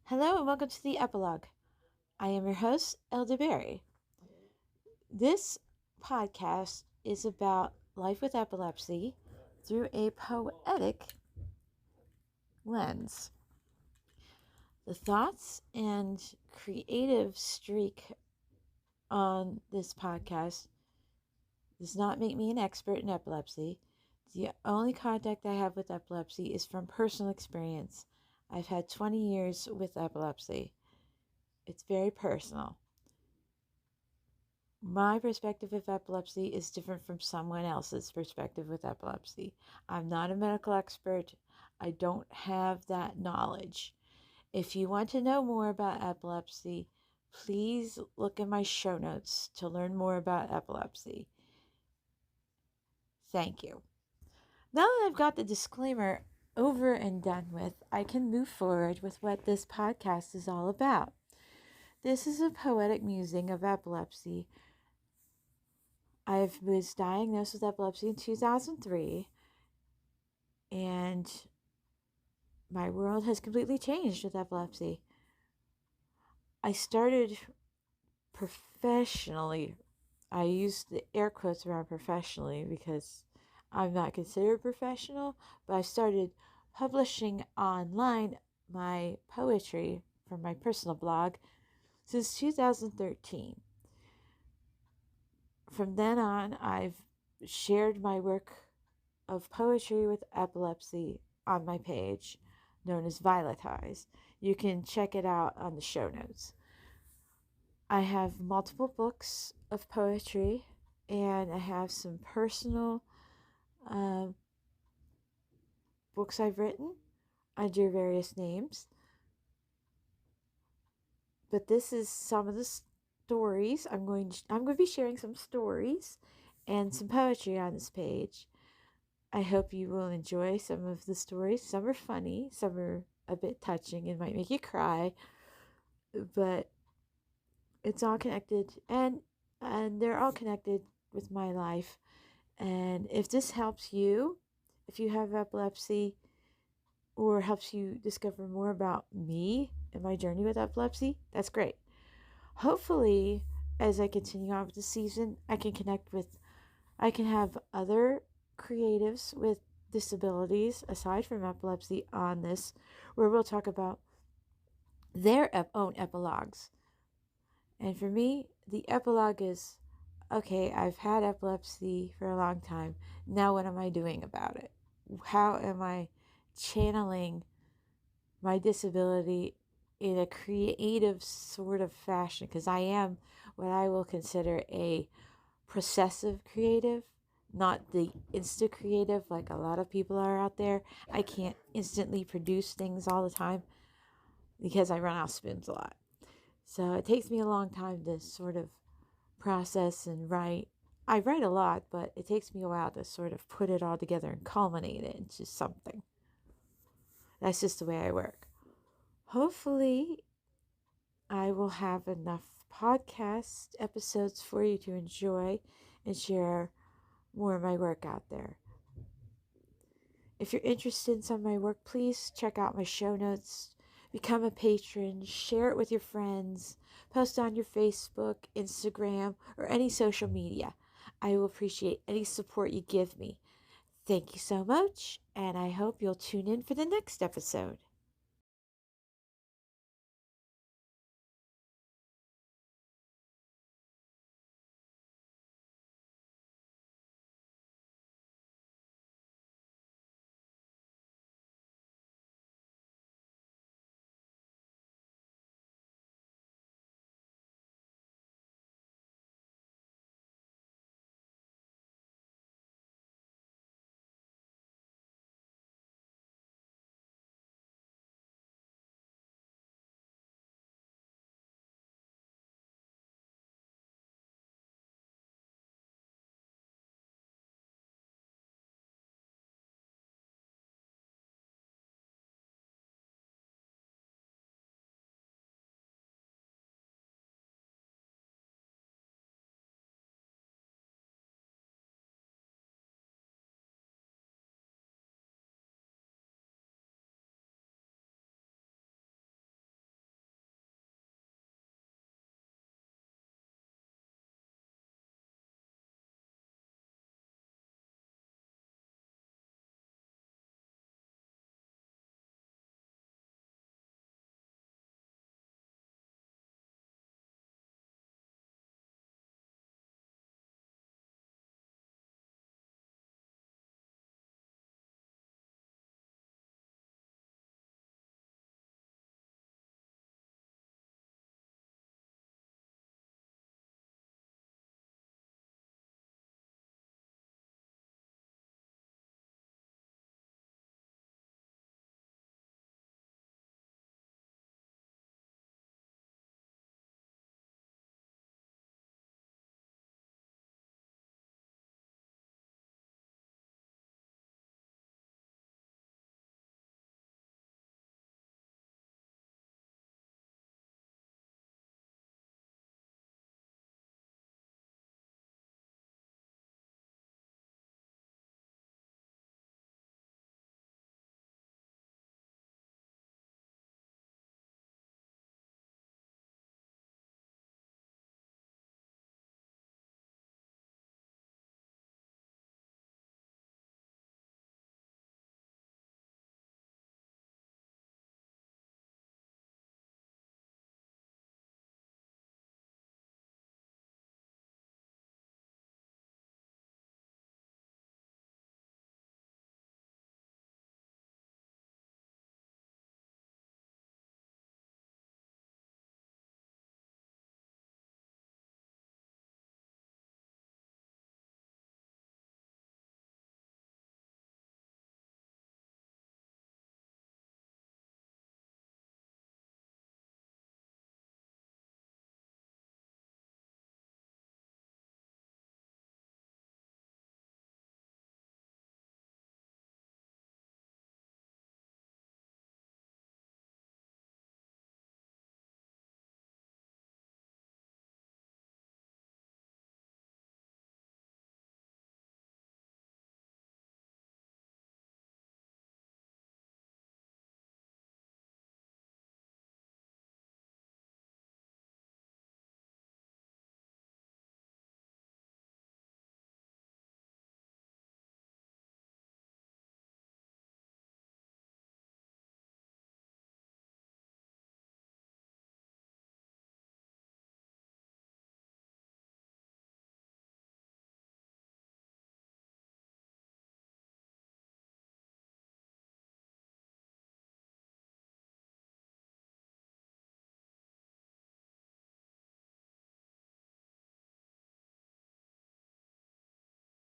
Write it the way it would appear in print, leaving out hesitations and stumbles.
Hello and welcome to the Epilogue. I am your host, Elda Berri. This podcast is about life with epilepsy through a poetic lens. The thoughts and creative streak on this podcast does not make me an expert in epilepsy. The only contact I have with epilepsy is from personal experience. I've had 20 years with epilepsy. It's very personal. My perspective of epilepsy is different from someone else's perspective with epilepsy. I'm not a medical expert. I don't have that knowledge. If you want to know more about epilepsy, please look in my show notes to learn more about epilepsy. Thank you. Now that I've got the disclaimer over and done with, I can move forward with what this podcast is all about. This is a poetic musing of epilepsy. I was diagnosed with epilepsy in 2003, and my world has completely changed with epilepsy. I started professionally. I use the air quotes around professionally because I'm not considered professional, but I started publishing online my poetry from my personal blog since 2013. From then on, I've shared my work of poetry with epilepsy on my page, known as Violet Eyes. You can check it out on the show notes. I have multiple books of poetry, and I have some personal books I've written under various names. But this is some of the stories. I'm going to be sharing some stories and some poetry on this page. I hope you will enjoy some of the stories. Some are funny, some are a bit touching and might make you cry, but it's all connected, and they're all connected with my life. And if this helps you, if you have epilepsy, or helps you discover more about me and my journey with epilepsy, that's great. Hopefully, as I continue on with the season, I can have other creatives with disabilities aside from epilepsy on this, where we'll talk about their own epilogues. And for me, the epilogue is, okay, I've had epilepsy for a long time. Now what am I doing about it? How am I channeling my disability in a creative sort of fashion? Because I am what I will consider a processive creative, not the insta creative like a lot of people are out there. I can't instantly produce things all the time because I run out of spoons a lot. So it takes me a long time to sort of process and write. I write a lot, but it takes me a while to sort of put it all together and culminate it into something. That's just the way I work. Hopefully, I will have enough podcast episodes for you to enjoy and share more of my work out there. If you're interested in some of my work, please check out my show notes, become a patron, share it with your friends, post on your Facebook, Instagram, or any social media. I will appreciate any support you give me. Thank you so much, and I hope you'll tune in for the next episode.